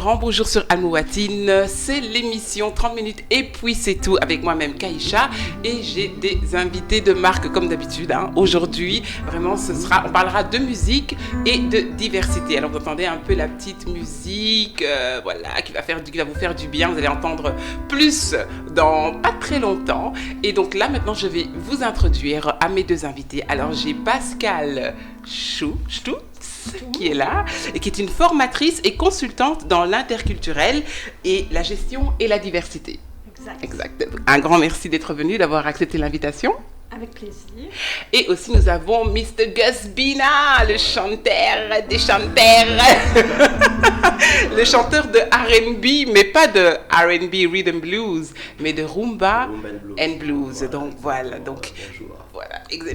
grand bonjour sur Almouatine. C'est l'émission 30 minutes et puis c'est tout avec moi-même Kaïcha et j'ai des invités de marque comme d'habitude. Aujourd'hui, vraiment, on parlera de musique et de diversité. Alors vous entendez un peu la petite musique, qui va vous faire du bien. Vous allez entendre plus dans pas très longtemps. Et donc là, maintenant, je vais vous introduire à mes deux invités. Alors j'ai Pascale Stutz qui est là et qui est une formatrice et consultante dans l'interculturel et la gestion et la diversité. Exact. Un grand merci d'être venu, d'avoir accepté l'invitation. Avec plaisir. Et aussi nous avons Mr. Gus Bina, le chanteur des chanteurs. Le chanteur de R&B, mais pas de R&B Rhythm Blues, mais de Rumba and Blues. Donc voilà.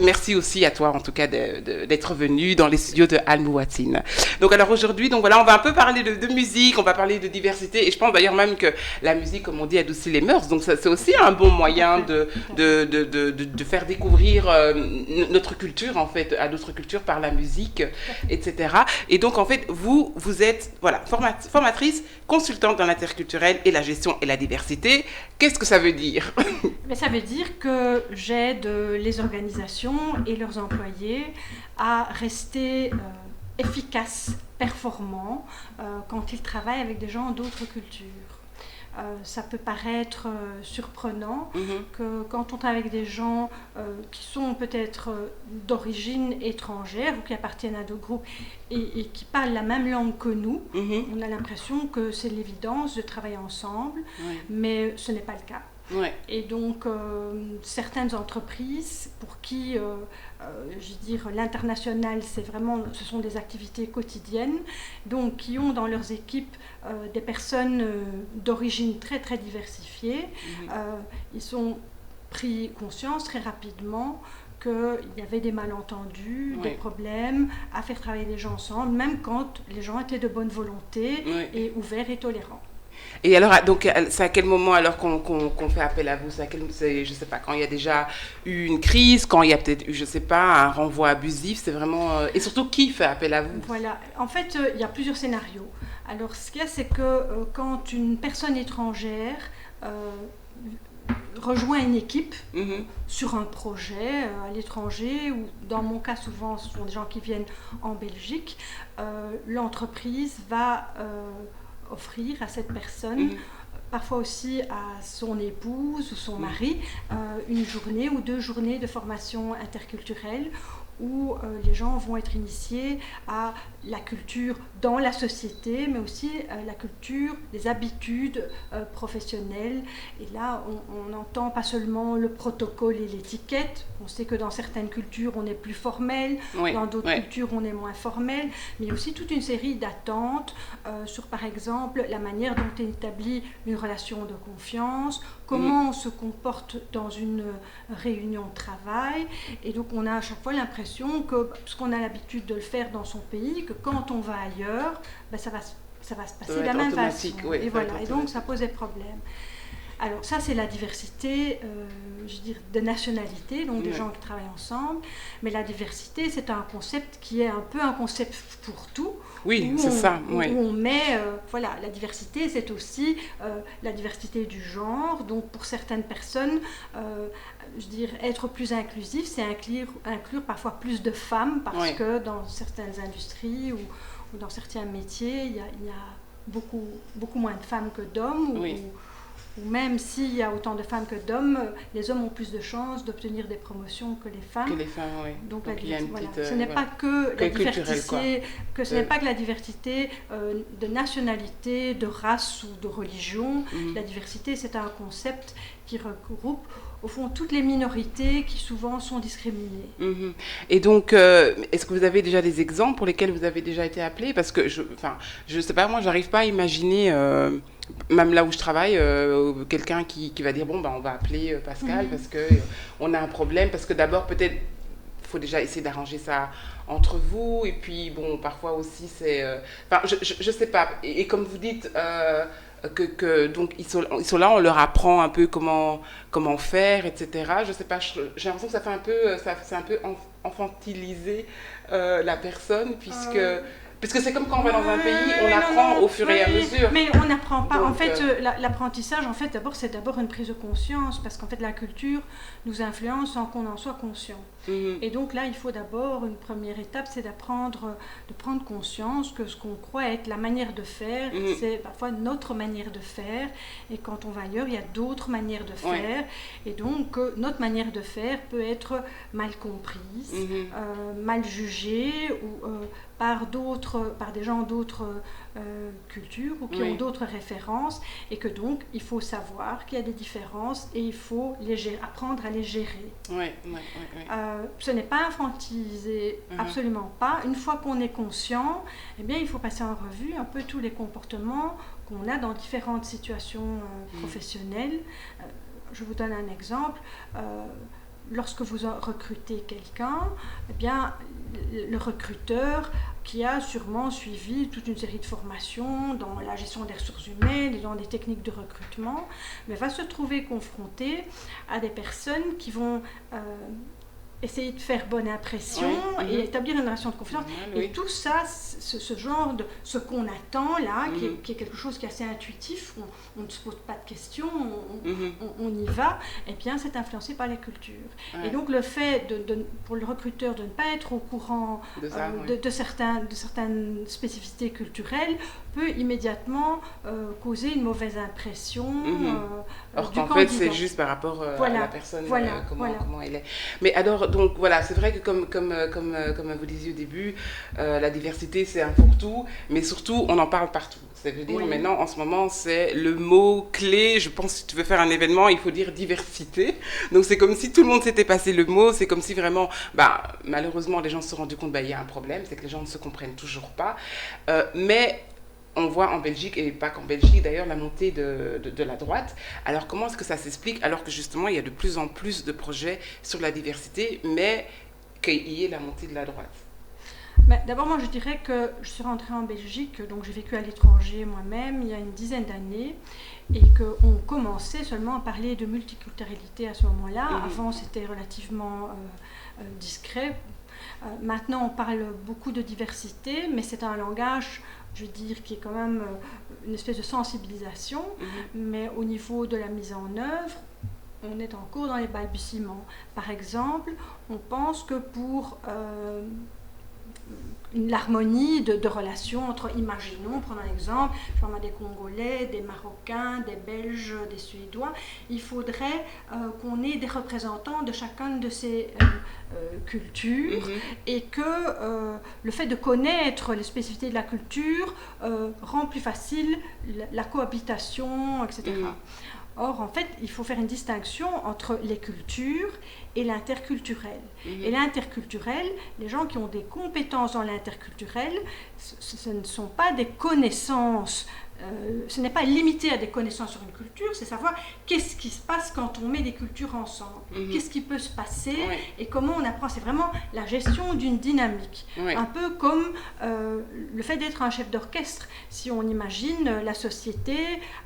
Merci aussi à toi en tout cas d'être venu dans les studios de Almouatine. Donc alors aujourd'hui, on va un peu parler de musique, on va parler de diversité et je pense d'ailleurs même que la musique, comme on dit, adoucit les mœurs. Donc c'est aussi un bon moyen de faire découvrir notre culture en fait à d'autres cultures par la musique, etc. Et donc en fait vous êtes formatrice, consultante dans l'interculturel et la gestion et la diversité. Qu'est-ce que ça veut dire? Mais ça veut dire que j'aide les organisations et leurs employés à rester efficaces, performants quand ils travaillent avec des gens d'autres cultures. Ça peut paraître surprenant que quand on travaille avec des gens qui sont peut-être d'origine étrangère ou qui appartiennent à d'autres groupes et qui parlent la même langue que nous, on a l'impression que c'est l'évidence de travailler ensemble, mais ce n'est pas le cas. Ouais. Et donc, certaines entreprises pour qui, l'international, ce sont des activités quotidiennes, donc qui ont dans leurs équipes des personnes d'origine très très diversifiée, ils ont pris conscience très rapidement qu'il y avait des malentendus, des problèmes à faire travailler les gens ensemble, même quand les gens étaient de bonne volonté et ouverts et tolérants. Et alors, donc, c'est à quel moment alors qu'on fait appel à vous? Je sais pas, quand il y a déjà eu une crise, quand il y a peut-être eu, je sais pas, un renvoi abusif, c'est vraiment... Et surtout, qui fait appel à vous? Voilà, en fait, il y a plusieurs scénarios. Alors, ce qu'il y a, c'est que quand une personne étrangère rejoint une équipe sur un projet à l'étranger, ou dans mon cas, souvent, ce sont des gens qui viennent en Belgique, l'entreprise va... offrir à cette personne, parfois aussi à son épouse ou son mari, une journée ou 2 journées de formation interculturelle où les gens vont être initiés à la culture dans la société, mais aussi la culture, les habitudes professionnelles. Et là, on n'entend pas seulement le protocole et l'étiquette. On sait que dans certaines cultures, on est plus formel, dans d'autres cultures, on est moins formel, mais aussi toute une série d'attentes sur, par exemple, la manière dont est établie une relation de confiance, comment on se comporte dans une réunion de travail. Et donc, on a à chaque fois l'impression que, parce qu'on a l'habitude de le faire dans son pays, que quand on va ailleurs, ça va se passer de la même façon. Et voilà, et donc ça pose des problèmes. Alors ça, c'est la diversité, de nationalité, donc des gens qui travaillent ensemble. Mais la diversité, c'est un concept qui est un peu un concept pour tout. Oui, c'est ça. Où on met, la diversité, c'est aussi la diversité du genre. Donc pour certaines personnes, être plus inclusif, c'est inclure parfois plus de femmes, parce que dans certaines industries ou dans certains métiers, il y a beaucoup moins de femmes que d'hommes, ou même s'il y a autant de femmes que d'hommes, les hommes ont plus de chances d'obtenir des promotions que les femmes. Donc ce n'est pas que la diversité, ce n'est pas que la diversité de nationalité, de race ou de religion. La diversité, c'est un concept qui regroupe au fond toutes les minorités qui souvent sont discriminées. Et donc, est-ce que vous avez déjà des exemples pour lesquels vous avez déjà été appelé? Parce que je sais pas, moi j'arrive pas à imaginer, même là où je travaille, quelqu'un qui va dire on va appeler Pascal parce que on a un problème, parce que d'abord peut-être il faut déjà essayer d'arranger ça entre vous, et puis parfois aussi c'est... je sais pas, et comme vous dites... donc ils sont là, on leur apprend un peu comment faire, etc. Je sais pas, j'ai l'impression que ça fait un peu, ça un peu infantiliser la personne, puisque Parce que c'est comme quand on va dans un pays, on apprend au fur et à mesure. Mais on n'apprend pas. Donc, en fait, l'apprentissage, en fait, c'est d'abord une prise de conscience, parce qu'en fait, la culture nous influence sans qu'on en soit conscient. Et donc là, il faut d'abord, une première étape, c'est de prendre conscience que ce qu'on croit être la manière de faire, c'est parfois notre manière de faire. Et quand on va ailleurs, il y a d'autres manières de faire. Et donc, notre manière de faire peut être mal comprise, mal jugée, ou par des gens d'autres cultures ou qui ont d'autres références, et que donc il faut savoir qu'il y a des différences et il faut apprendre à les gérer. Ce n'est pas infantilisé, absolument pas. Une fois qu'on est conscient, eh bien, il faut passer en revue un peu tous les comportements qu'on a dans différentes situations professionnelles. Je vous donne un exemple. Lorsque vous recrutez quelqu'un, eh bien, le recruteur, qui a sûrement suivi toute une série de formations dans la gestion des ressources humaines et dans des techniques de recrutement, mais va se trouver confronté à des personnes qui vont essayer de faire bonne impression et établir une relation de confiance. Et tout ça, ce genre de ce qu'on attend là, qui est quelque chose qui est assez intuitif, on ne se pose pas de questions, on y va, et bien c'est influencé par la culture. Et donc le fait pour le recruteur de ne pas être au courant de certaines spécificités culturelles peut immédiatement causer une mauvaise impression alors du qu'en candidat. fait c'est juste par rapport à la personne, comment elle est. Mais alors, donc voilà, c'est vrai que comme vous disiez au début, la diversité c'est un fourre-tout, mais surtout on en parle partout. C'est-à-dire maintenant, en ce moment, c'est le mot clé. Je pense que si tu veux faire un événement, il faut dire diversité. Donc c'est comme si tout le monde s'était passé le mot. C'est comme si vraiment, malheureusement, les gens se sont rendus compte qu'il y a un problème, c'est que les gens ne se comprennent toujours pas. Mais on voit en Belgique, et pas qu'en Belgique d'ailleurs, la montée de la droite. Alors comment est-ce que ça s'explique, alors que justement il y a de plus en plus de projets sur la diversité, mais qu'il y ait la montée de la droite? D'abord, moi je dirais que je suis rentrée en Belgique, donc j'ai vécu à l'étranger moi-même il y a une dizaine d'années, et qu'on commençait seulement à parler de multiculturalité à ce moment-là. Avant c'était relativement discret. Maintenant on parle beaucoup de diversité, mais c'est un langage, je veux dire, qui est quand même une espèce de sensibilisation, mais au niveau de la mise en œuvre, on est encore dans les balbutiements. Par exemple, on pense que pour l'harmonie de relations entre, imaginons, prenons un exemple, on a des Congolais, des Marocains, des Belges, des Suédois, il faudrait qu'on ait des représentants de chacune de ces cultures, et que le fait de connaître les spécificités de la culture rend plus facile la cohabitation, etc. Or, en fait, il faut faire une distinction entre les cultures et l'interculturel. Et l'interculturel, les gens qui ont des compétences dans l'interculturel, ce ne sont pas des connaissances, ce n'est pas limité à des connaissances sur une culture, c'est savoir qu'est-ce qui se passe quand on met des cultures ensemble, qu'est-ce qui peut se passer et comment on apprend. C'est vraiment la gestion d'une dynamique, un peu comme le fait d'être un chef d'orchestre. Si on imagine la société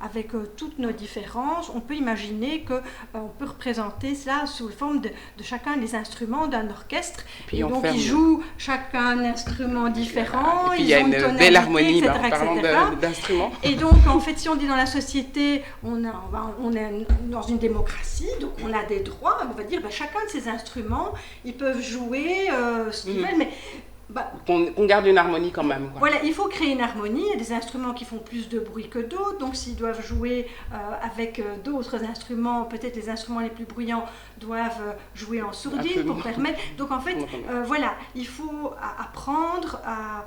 avec toutes nos différences, on peut imaginer qu'on peut représenter cela sous la forme de chacun des instruments d'un orchestre. Et donc ils jouent chacun un instrument différent, et puis il y a une belle harmonie, etc., parlant d'instruments. Et donc, en fait, si on dit dans la société, on est dans une démocratie, donc on a des droits, on va dire, chacun de ces instruments, ils peuvent jouer ce qu'ils veulent, mais... qu'on garde une harmonie quand même. Voilà, il faut créer une harmonie. Il y a des instruments qui font plus de bruit que d'autres, donc s'ils doivent jouer avec d'autres instruments, peut-être les instruments les plus bruyants doivent jouer en sourdine pour permettre... Donc en fait, voilà, il faut apprendre à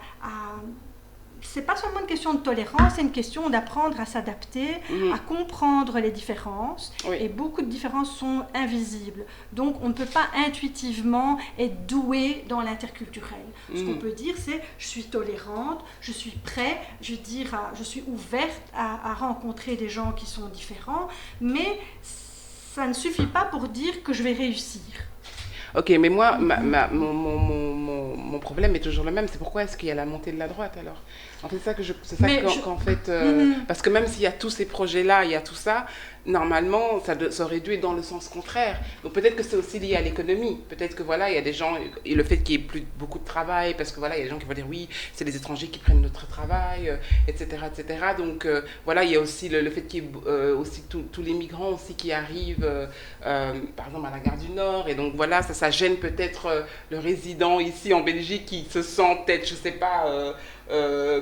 c'est pas seulement une question de tolérance, c'est une question d'apprendre à s'adapter, à comprendre les différences. Et beaucoup de différences sont invisibles. Donc on ne peut pas intuitivement être doué dans l'interculturel. Ce qu'on peut dire, c'est je suis tolérante, je suis prête, je suis ouverte à rencontrer des gens qui sont différents, mais ça ne suffit pas pour dire que je vais réussir. Ok, mais moi, mon problème est toujours le même. C'est pourquoi est-ce qu'il y a la montée de la droite alors? En fait, qu'en fait, parce que même s'il y a tous ces projets-là, il y a tout ça, normalement, ça aurait dû être dans le sens contraire. Donc peut-être que c'est aussi lié à l'économie. Peut-être que voilà, il y a des gens, et le fait qu'il n'y ait plus beaucoup de travail, parce que voilà, il y a des gens qui vont dire oui, c'est les étrangers qui prennent notre travail, etc., etc. Donc voilà, il y a aussi le fait qu'il y ait aussi tous les migrants aussi qui arrivent, par exemple à la gare du Nord. Et donc voilà, ça gêne peut-être le résident ici en Belgique qui se sent peut-être, je sais pas,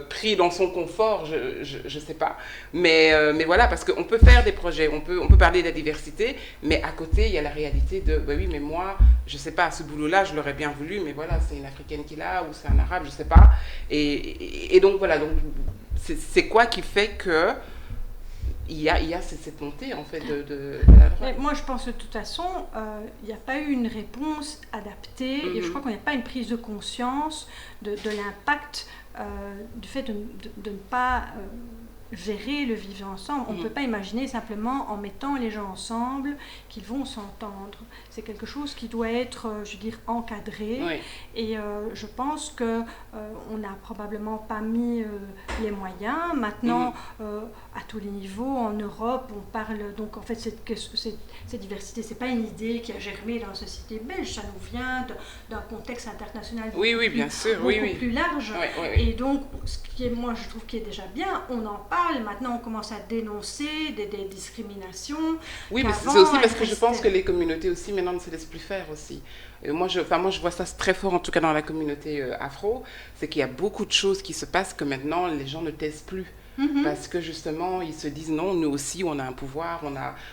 pris dans son confort, je sais pas. Mais voilà, parce qu'on peut faire des projets, on peut parler de la diversité, mais à côté, il y a la réalité de, bah oui, mais moi, je sais pas, ce boulot-là, je l'aurais bien voulu, mais voilà, c'est une Africaine qui l'a, ou c'est un Arabe, je sais pas. Et donc voilà, donc c'est quoi qui fait que il y a cette montée en fait de la droite. Mais moi je pense que de toute façon il n'y a pas eu une réponse adaptée et je crois qu'on n'y a pas une prise de conscience de l'impact du fait de ne pas gérer le vivre ensemble. On ne peut pas imaginer simplement en mettant les gens ensemble qu'ils vont s'entendre. C'est quelque chose qui doit être, je veux dire, encadré. Oui. Et je pense que on n'a probablement pas mis les moyens. Maintenant, à tous les niveaux, en Europe, on parle donc en fait cette diversité. C'est pas une idée qui a germé dans la société belge. Ça nous vient d'un contexte international bien sûr, beaucoup plus large. Oui. Et donc, ce qui est, moi, je trouve qui est déjà bien, on en parle. Maintenant, on commence à dénoncer des discriminations. Oui, mais c'est aussi parce que je pense que les communautés aussi maintenant ne se laissent plus faire aussi. Moi, je vois ça très fort, en tout cas dans la communauté afro, c'est qu'il y a beaucoup de choses qui se passent que maintenant les gens ne taisent plus. Parce que justement, ils se disent non, nous aussi, on a un pouvoir,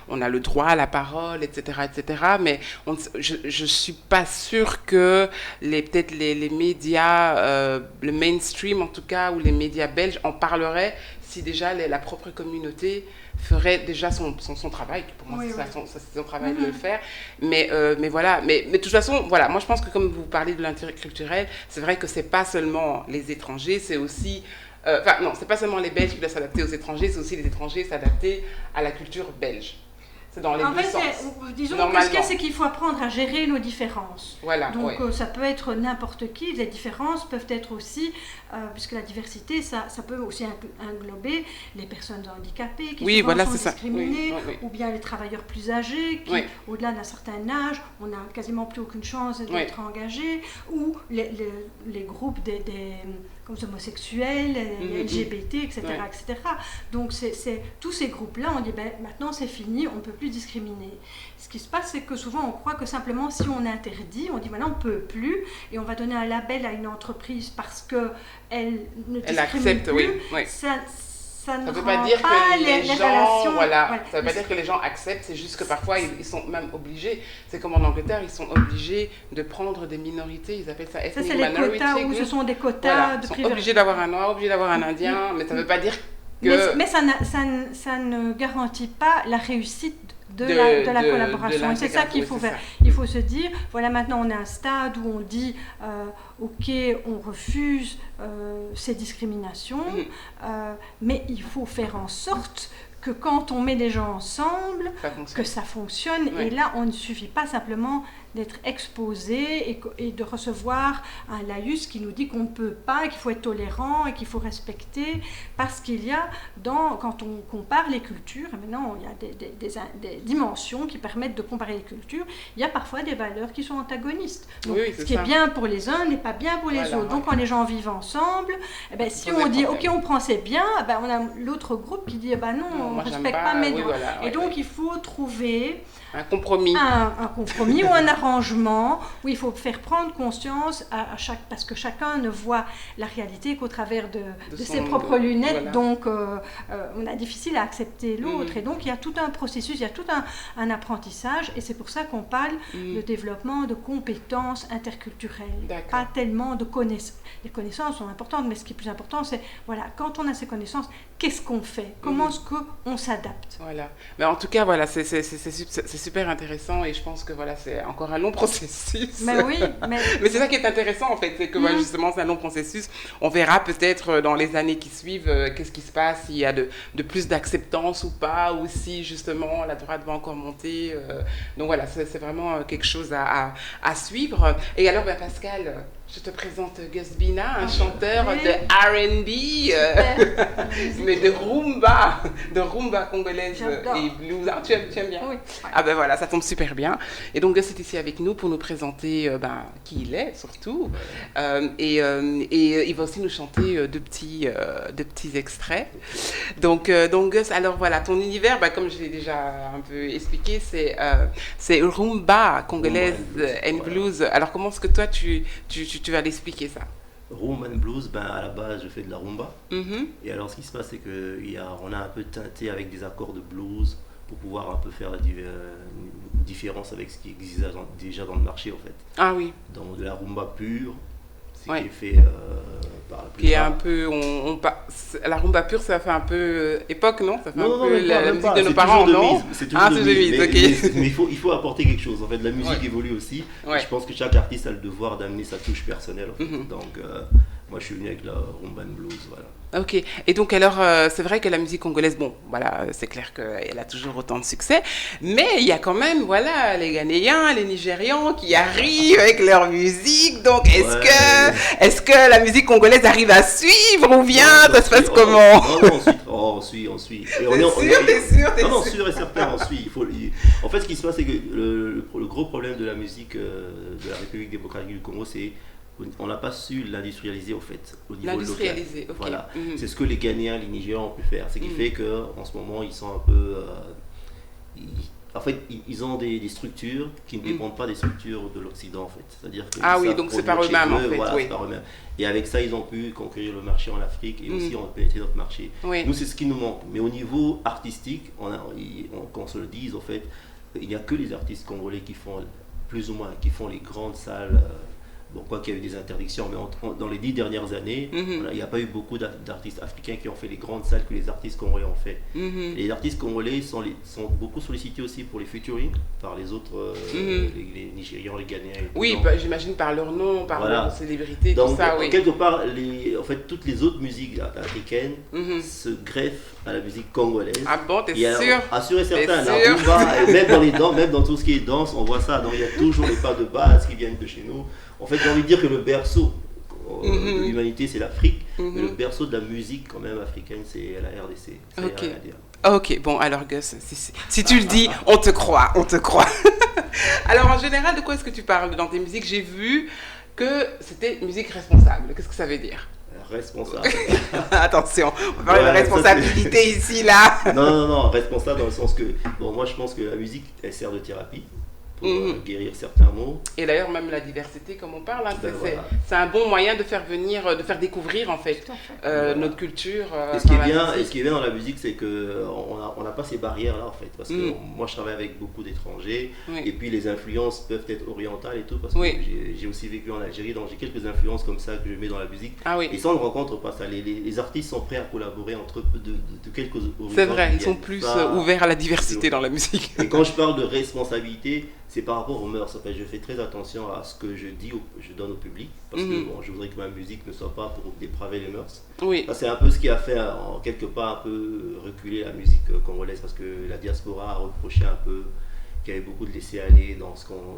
on a le droit à la parole, etc., etc. Mais je suis pas sûre que peut-être les médias, le mainstream en tout cas, ou les médias belges en parleraient si déjà la propre communauté ferait déjà son travail. Pour moi, c'est son travail de le faire. Mais voilà. Mais de toute façon, voilà. Moi, je pense que comme vous parlez de l'interculturel, c'est vrai que c'est pas seulement les étrangers, c'est aussi non, c'est pas seulement les Belges qui doivent s'adapter aux étrangers, c'est aussi les étrangers s'adapter à la culture belge. C'est dans les deux sens. Disons que ce qu'il y a, c'est qu'il faut apprendre à gérer nos différences. Voilà, donc ça peut être n'importe qui. Les différences peuvent être aussi, puisque la diversité, ça peut aussi englober les personnes handicapées qui souvent sont discriminées, ou bien les travailleurs plus âgés qui, au-delà d'un certain âge, on n'a quasiment plus aucune chance d'être engagés, ou les groupes comme les homosexuels, les LGBT, etc., etc. Donc tous ces groupes-là, on dit maintenant c'est fini, on ne peut plus discriminer. Ce qui se passe, c'est que souvent on croit que simplement si on interdit, on dit maintenant on ne peut plus, et on va donner un label à une entreprise parce qu'elle ne discrimine plus. Ça ne veut pas dire que les gens, ça veut pas dire que les gens acceptent, c'est juste que parfois ils sont même obligés. C'est comme en Angleterre, ils sont obligés de prendre des minorités, ils appellent ça ethnic minority. Ça, c'est les quotas, où ce sont des quotas de privilèges. Ils sont obligés d'avoir un noir, obligés d'avoir un indien, mais ça ne veut pas dire que... Mais ça ne garantit pas la réussite de la collaboration. Et c'est ça qu'il faut faire. Il faut se dire, voilà, maintenant on est à un stade où on dit, ok, on refuse ces discriminations, mais il faut faire en sorte que quand on met des gens ensemble, que ça fonctionne. Et là, on ne suffit pas simplement d'être exposé et de recevoir un laïus qui nous dit qu'on ne peut pas, qu'il faut être tolérant et qu'il faut respecter, parce qu'il y a, quand on compare les cultures, et maintenant il y a des dimensions qui permettent de comparer les cultures, il y a parfois des valeurs qui sont antagonistes. Donc, ce qui est bien pour les uns n'est pas bien pour les autres. Donc quand les gens vivent ensemble, si on dit ok, on prend c'est bien, on a l'autre groupe qui dit non, on ne respecte pas mes droits. Et donc il faut trouver un compromis. Un compromis ou un arrangement où il faut faire prendre conscience parce que chacun ne voit la réalité qu'au travers de ses propres lunettes. Donc on a difficile à accepter l'autre. Et donc il y a tout un processus, il y a tout un apprentissage, et c'est pour ça qu'on parle de développement de compétences interculturelles. Pas tellement de connaissances. Les connaissances sont importantes, mais ce qui est plus important, c'est quand on a ces connaissances, qu'est-ce qu'on fait? Comment est-ce qu'on s'adapte? Voilà. Mais en tout cas, voilà, c'est super intéressant, et je pense que c'est encore un long processus. Mais oui, mais c'est ça qui est intéressant en fait, c'est que justement c'est un long processus. On verra peut-être dans les années qui suivent qu'est-ce qui se passe, s'il y a de plus d'acceptance ou pas, ou si justement la droite va encore monter. Donc voilà, c'est vraiment quelque chose à suivre. Et alors Pascal, Je te présente Gus Bina, un chanteur oui. de R&B, mais de rumba congolaise et blues. Ah, tu aimes bien? Oui. Ah ben voilà, ça tombe super bien. Et donc Gus est ici avec nous pour nous présenter qui il est surtout. Et il va aussi nous chanter deux petits extraits. Donc Gus, alors voilà, ton univers, comme je l'ai déjà un peu expliqué, c'est rumba congolaise and blues. Alors comment est-ce que toi tu vas l'expliquer ça? Rumba and blues, à la base je fais de la rumba. Et alors ce qui se passe c'est qu'on a un peu teinté avec des accords de blues pour pouvoir un peu faire une différence avec ce qui existe déjà dans le marché en fait. Ah oui. Dans de la rumba pure, qui est fait par la plupart. Qui est un peu, la rumba pure ça fait un peu époque, non? Ça fait non, un peu la musique de nos parents, non? C'est toujours de mise, ok. Mais il faut apporter quelque chose. En fait, la musique évolue aussi. Je pense que chaque artiste a le devoir d'amener sa touche personnelle. En fait. Donc, moi, je suis venu avec la rumba and blues, voilà. Ok. Et donc, alors, c'est vrai que la musique congolaise, bon, voilà, c'est clair qu'elle a toujours autant de succès, mais il y a quand même, voilà, les Ghanéens, les Nigérians qui arrivent avec leur musique. Donc, est-ce que la musique congolaise arrive à suivre ou bien ça se passe comment? On suit. T'es sûr? Non, sûr et certain, on suit. En fait, ce qui se passe, c'est que le gros problème de la musique de la République démocratique du Congo, c'est on n'a pas su l'industrialiser au fait au niveau local. Okay. Voilà. C'est ce que les Ghanéens, les Nigérians ont pu faire. Ce qui fait qu'en ce moment, ils sont un peu... en fait, ils ont des structures qui ne dépendent pas des structures de l'Occident, en fait. C'est-à-dire que donc c'est par eux-mêmes, en fait. Voilà, c'est par eux-mêmes. Et avec ça, ils ont pu conquérir le marché en Afrique et aussi ont pénétré notre marché. Nous, c'est ce qui nous manque. Mais au niveau artistique, qu'on se le dise, en fait, il n'y a que les artistes congolais qui font, plus ou moins, qui font les grandes salles... Bon, quoi qu'il y a eu des interdictions, mais dans les 10 dernières années, il n'y a pas eu beaucoup d'artistes africains qui ont fait les grandes salles que les artistes congolais ont fait. Les artistes congolais sont beaucoup sollicités aussi pour les featuring par les autres, les Nigérians, les Ghanéens. Oui, j'imagine par leur nom, par leur célébrité, donc, tout ça, oui. Quelque part, en fait, toutes les autres musiques africaines se greffent à la musique congolaise. Ah bon, t'es sûr? Assuré certain, la rumba, même dans tout ce qui est danse, on voit ça. Donc il y a toujours les pas de base qui viennent de chez nous. En fait, j'ai envie de dire que le berceau de l'humanité, c'est l'Afrique, mais le berceau de la musique, quand même, africaine, c'est la RDC. Ok. Ok, bon, alors Gus, si tu le dis, on te croit. Alors, en général, de quoi est-ce que tu parles dans tes musiques? J'ai vu que c'était musique responsable. Qu'est-ce que ça veut dire? Responsable. Attention, on va parler de responsabilité ici, là. Non, responsable dans le sens que, bon, moi je pense que la musique, elle sert de thérapie pour guérir certains maux. Et d'ailleurs, même la diversité, comme on parle, c'est un bon moyen de faire découvrir en fait notre culture. Et ce qui est bien dans la musique, c'est qu'on n'a pas ces barrières-là en fait. Parce que moi, je travaille avec beaucoup d'étrangers et puis les influences peuvent être orientales et tout. Parce que j'ai aussi vécu en Algérie, donc j'ai quelques influences comme ça que je mets dans la musique. Et ça, on ne rencontre pas ça. Les artistes sont prêts à collaborer entre de quelques horizons. C'est vrai, ils sont plus ouverts à la diversité dans la musique. Et quand je parle de responsabilité, c'est par rapport aux mœurs. En fait, je fais très attention à ce que je dis, je donne au public, parce que je voudrais que ma musique ne soit pas pour dépraver les mœurs. Ça, c'est un peu ce qui a fait, quelque part, un peu reculer la musique congolaise, parce que la diaspora a reproché un peu qu'il y avait beaucoup de laisser-aller dans ce qu'on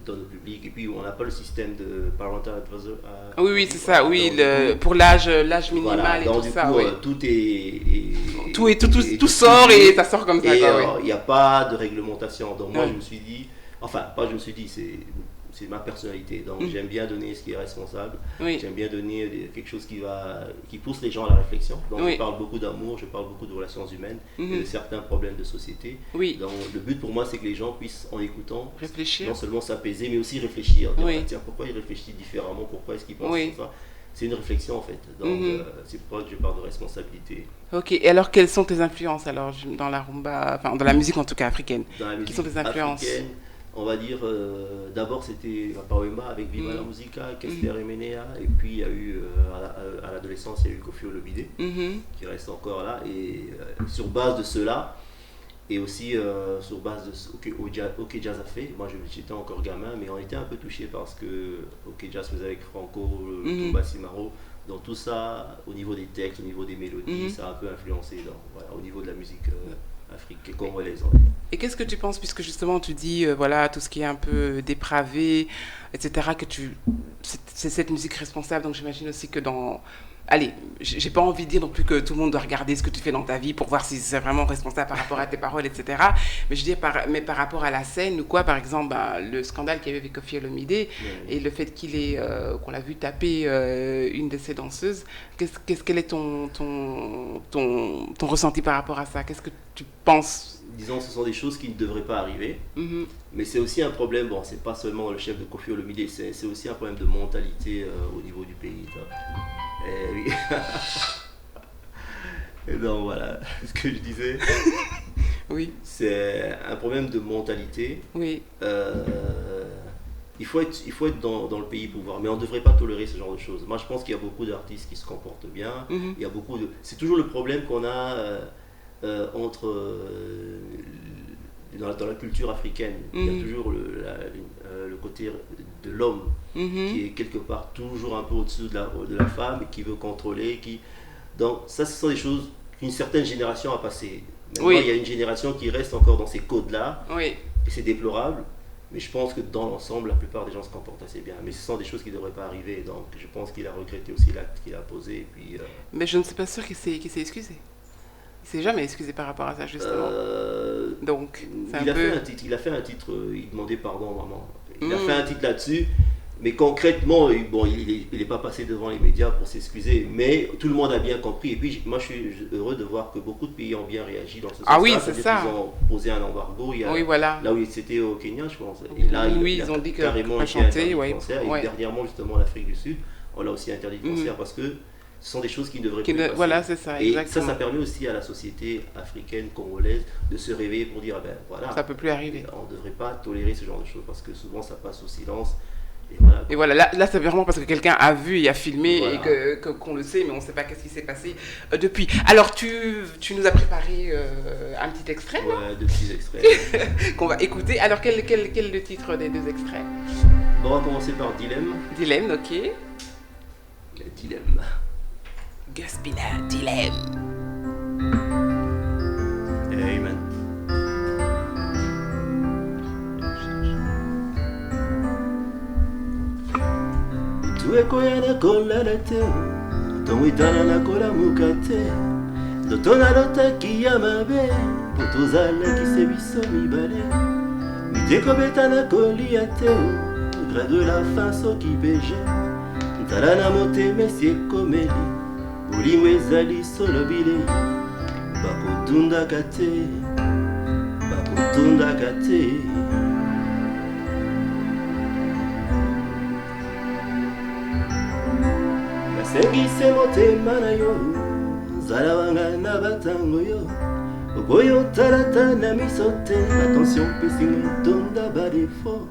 donne au public, et puis on n'a pas le système de parental advisor. Oui, c'est ça, pour l'âge minimal et donc, tout ça. Tout sort et ça sort comme ça. Il n'y a pas de réglementation. Donc moi, je me suis dit, c'est ma personnalité. Donc j'aime bien donner ce qui est responsable. J'aime bien donner quelque chose qui pousse les gens à la réflexion. Donc je parle beaucoup d'amour, je parle beaucoup de relations humaines et de certains problèmes de société. Donc le but pour moi, c'est que les gens puissent, en écoutant, réfléchir, non seulement s'apaiser, mais aussi réfléchir. Dire, tiens, pourquoi il réfléchit différemment? Pourquoi est-ce qu'il pense comme ça? C'est une réflexion en fait. Donc c'est pour ça que je parle de responsabilité. Ok, et alors quelles sont tes influences alors dans la rumba, enfin dans la musique en tout cas africaine? Dans la musique Qui sont tes influences africaine, on va dire, d'abord c'était Pawemba avec Viva la Musica, Kester Emenea, et puis il y a eu, à l'adolescence, il y a eu Koffi Olomide, qui reste encore là, et sur base de cela, et aussi sur base de OK Jazz a fait, moi j'étais encore gamin, mais on était un peu touché parce que OK Jazz faisait avec Franco, Tumba Simaro, donc tout ça, au niveau des textes, au niveau des mélodies, ça a un peu influencé au niveau de la musique africaine, congolaise. Et qu'est-ce que tu penses, puisque justement tu dis, voilà, tout ce qui est un peu dépravé, etc., c'est cette musique responsable, donc j'imagine aussi que allez, j'ai pas envie de dire non plus que tout le monde doit regarder ce que tu fais dans ta vie pour voir si c'est vraiment responsable par rapport à tes paroles, etc. Mais je dis, mais par rapport à la scène ou quoi, par exemple, le scandale qu'il y avait avec Koffi Olomide et le fait qu'on l'a vu taper une de ses danseuses, quel est ton ressenti par rapport à ça? Qu'est-ce que tu penses? Disons, ce sont des choses qui ne devraient pas arriver, mais c'est aussi un problème, bon, c'est pas seulement le chef de Koffi Olomide, c'est aussi un problème de mentalité au niveau du pays. Et oui. Et donc voilà, ce que je disais, oui. C'est un problème de mentalité. Oui. Il faut être dans le pays pour voir, mais on ne devrait pas tolérer ce genre de choses. Moi, je pense qu'il y a beaucoup d'artistes qui se comportent bien. Il y a c'est toujours le problème qu'on a dans la culture africaine. Il y a toujours le côté de l'homme qui est quelque part toujours un peu au-dessus de la femme et qui veut contrôler. Donc ça, ce sont des choses qu'une certaine génération a passées. Maintenant, il y a une génération qui reste encore dans ces codes-là, et c'est déplorable. Mais je pense que dans l'ensemble, la plupart des gens se comportent assez bien. Mais ce sont des choses qui ne devraient pas arriver. Donc je pense qu'il a regretté aussi l'acte qu'il a posé. Et puis, mais je ne suis pas sûre qu'il s'est excusé. Il s'est jamais excusé par rapport à ça, justement. Donc, il a fait un titre, il demandait pardon à maman. Il a fait un titre là-dessus, mais concrètement, bon, il n'est pas passé devant les médias pour s'excuser, mais tout le monde a bien compris. Et puis, moi, je suis heureux de voir que beaucoup de pays ont bien réagi dans ce sens-là. Ah oui, c'est ça. Ils ont posé un embargo. Voilà. Là où c'était au Kenya, je pense. Et là, ils ont dit que carrément chanter, concert. Et dernièrement, justement, l'Afrique du Sud, on l'a aussi interdit de concert parce que ce sont des choses qui ne devraient plus passer. Voilà, c'est ça, exactement. Et ça permet aussi à la société africaine, congolaise, de se réveiller pour dire, ben voilà, ça ne peut plus arriver. On ne devrait pas tolérer ce genre de choses parce que souvent ça passe au silence. Et voilà, là c'est vraiment parce que quelqu'un a vu et a filmé et qu'on le sait, mais on ne sait pas qu'est-ce qui s'est passé depuis. Alors tu nous as préparé un petit extrait. Ouais, 2 petits extraits. Qu'on va écouter. Alors quel est le titre des 2 extraits? Bon, on va commencer par Dilemme. Dilemme, ok. Dilemme. Gaspina, Dilemme. Hey man. Tuekoya na kolala te, tomwitana na kolamuka te, ndoto nalotaki ya mabe, po tozalakise biso mibale, mitekobeta na kolia te, gré de la fin soki beje, ntala na motema esi ekomeli, bolingo ezali solo bilei, bakotundaka te, bakotundaka te. Sengise motema na yo, zala wanga na batango yo, okoyo talata na miso te, attention pesinga tonda ba défaut,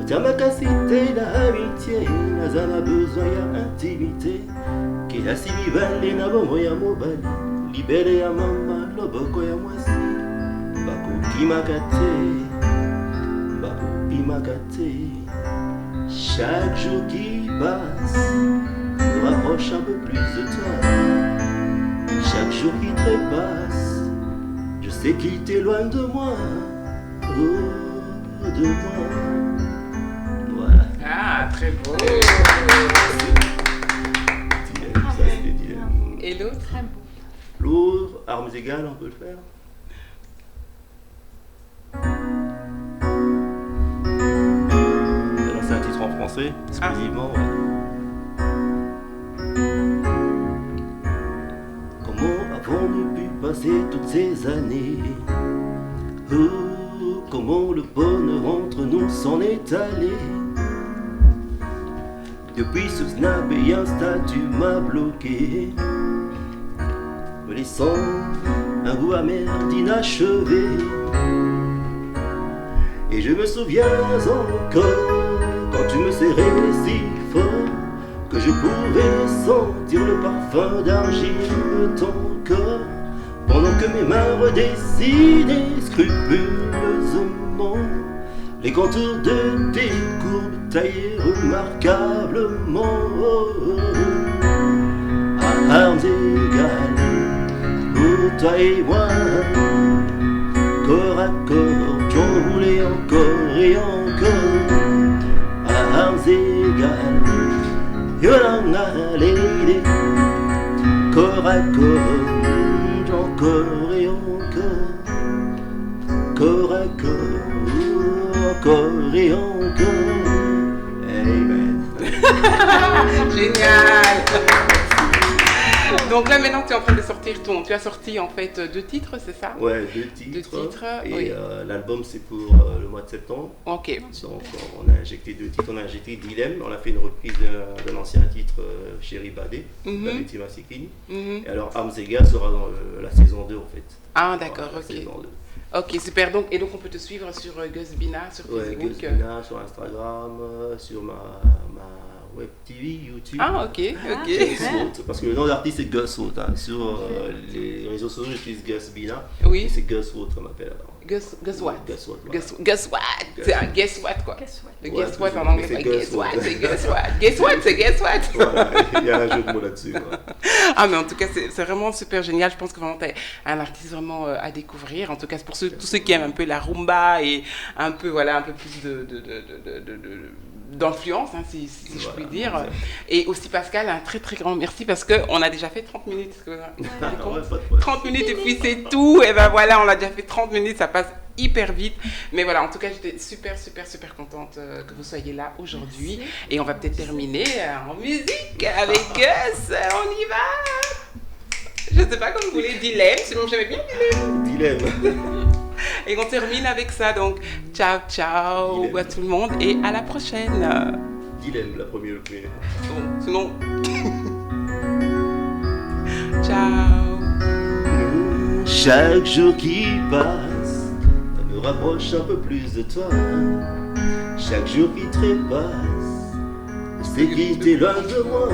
otiamaka cité la amitié, naza na besoin ya intimité, kelasi mibale na bongo ya mobali, libele ya mama loboko ya mwasi, bakokimaka te, bakopimaka te, chaque jour qui passe me rapproche un peu plus de toi. Chaque jour qui trépasse, je sais qu'il t'éloigne de moi, oh, de moi. Voilà. Ah, très beau. Dilemme, ça c'est Dilemme. Et l'autre? Très beau. L'autre, armes égales, on peut le faire. Alors c'est un titre en français, exclusivement. Ouais. Avons-nous pu passer toutes ces années? Oh, comment le bonheur entre nous s'en est allé? Depuis ce Snap et Insta, tu m'as bloqué, me laissant un goût amer d'inachevé. Et je me souviens encore quand tu me serrais si fort que je pouvais sentir le parfum d'argile de ton corps, pendant que mes mains redessinaient scrupuleusement les contours de tes courbes taillées remarquablement. À armes égales, pour toi et moi, corps à corps, j'en voulais encore et encore, à armes égales, Yolanda Lady, corps à corps, encore et encore, corps à corps, encore et encore, amen. Génial. Donc là maintenant tu es en train de sortir tu as sorti en fait 2 titres, c'est ça? Ouais, 2 titres. 2 titres. Et oui. L'album c'est pour le mois de septembre. Ok. Donc on a injecté 2 titres, on a injecté Dilemme, on a fait une reprise d'un ancien titre Chéri Badé, d'Abeti Masikini. Et alors Amzega sera dans la saison 2 en fait. Ah d'accord, voilà, ok. Saison 2. Ok, super. Donc on peut te suivre sur Gus Bina, sur Facebook. Gus Bina, sur Instagram, sur ma Web TV, YouTube. Ah ok, ok. Parce que le nom d'artiste c'est Gus Wood. Hein. Sur les réseaux sociaux, j'utilise Gus Bina. Oui. C'est Gus Wood qu'on m'appelle alors. Gus what? Gus Wood. Guess what? C'est un guess what quoi. Le Ouais, guess what en anglais c'est guess what, c'est guess what. Guess what, c'est guess what. Voilà, il y a un jeu de mots là-dessus. Quoi. Ah mais en tout cas c'est vraiment super génial. Je pense que vraiment t'es un artiste vraiment à découvrir. En tout cas pour tous ceux qui aiment un peu la rumba et un peu voilà un peu plus d'influence, hein, si je puis dire. Et aussi Pascal, un très très grand merci parce qu'on a déjà fait 30 minutes. 30 minutes et puis c'est tout. Et ben voilà, on a déjà fait 30 minutes, ça passe hyper vite. Mais voilà, en tout cas, j'étais super contente que vous soyez là aujourd'hui. Et on va peut-être terminer en musique avec Gus. On y va. Je sais pas comme vous voulez, Dilemme, sinon j'aimais bien Dilemme. Et on termine avec ça, donc ciao Dilemme. à tout le monde et à la prochaine. Dilemme, la première clé. Bon, sinon, ciao. Chaque jour qui passe me rapproche un peu plus de toi. Chaque jour qui trépasse, c'est qui t'éloigne de moi,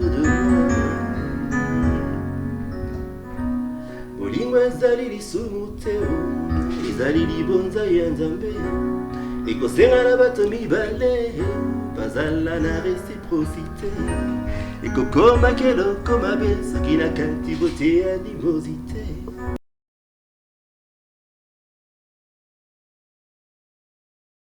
de moi. Bolingo lisumuteo, ezali bonza ya Nzambe. Ekosenga na bato mibale, bazala na réciprocité. Ekokoma keloko mabe, soki na kanti bote animosité.